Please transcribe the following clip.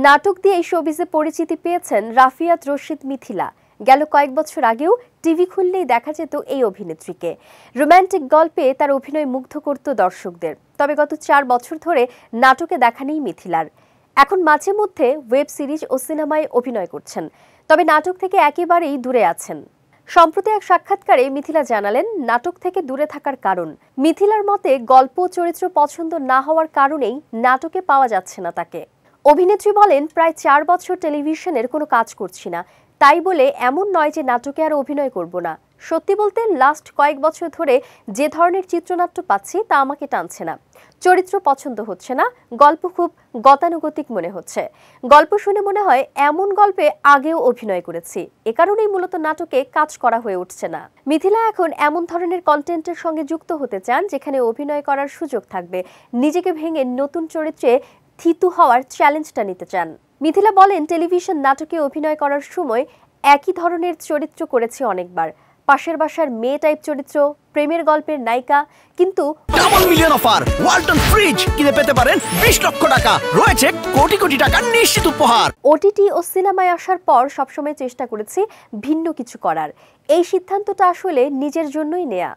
নাটক দিয়ে শোবিজে পরিচিতি পেয়েছেন রাফিয়াত রশিদ মিথিলা। গেল কয়েক বছর আগেও টিভি খুললেই দেখা যেত এই অভিনেত্রীকে। রোমান্টিক গল্পে তার অভিনয় মুগ্ধ করত দর্শকদের। তবে গত 4 বছর ধরে নাটকে দেখা নেই মিথিলার। এখন মাঝে মধ্যে ওয়েব সিরিজ ও সিনেমায় অভিনয় করছেন, তবে নাটক থেকে একেবারেই দূরে আছেন। সম্প্রতি এক সাক্ষাৎকারে মিথিলা জানালেন নাটক থেকে দূরে থাকার কারণ। মিথিলার মতে গল্প চরিত্র পছন্দ না হওয়ার কারণেই নাটকে পাওয়া যাচ্ছে না তাকে। অভিনেত্রী বলেন, প্রায় 4 বছর টেলিভিশনের কোনো কাজ করছি না, তাই বলে এমন নয় যে নাটকে আর অভিনয় করব না। সত্যি বলতে লাস্ট কয়েক বছর ধরে যে ধরনের চিত্রনাট্য পাচ্ছি তা আমাকে টানছে না। চরিত্র পছন্দ হচ্ছে না, গল্প খুব গতানুগতিক মনে হচ্ছে। গল্প শুনে মনে হয় এমন গল্পে আগেও অভিনয় করেছি, এ কারণেই মূলত নাটকে কাজ করা হয়ে উঠছে না। মিথিলা এখন এমন ধরনের কন্টেন্টের সঙ্গে যুক্ত হতে চান যেখানে অভিনয় করার সুযোগ থাকবে। নিজেকে ভেঙে নতুন চরিত্রে থিতু হওয়ার চ্যালেঞ্জটা নিতে চান। মিথিলা বলেন, টেলিভিশন নাটকে অভিনয় করার সময় একই ধরনের চরিত্র করেছি অনেকবার। পাশের বাসার মেয়ে টাইপ চরিত্র, প্রেমের গল্পের নায়িকা, কিন্তু double million offer Walton fridge কিনে পেতে পারেন 20 লক্ষ টাকা, রয়েছে কোটি কোটি টাকার নিশ্চিত উপহার। ওটিটি ও সিনেমায় আসার পর সবসময় চেষ্টা করেছি ভিন্ন কিছু করার। এই সিদ্ধান্তটা আসলে নিজের জন্যই নেয়া।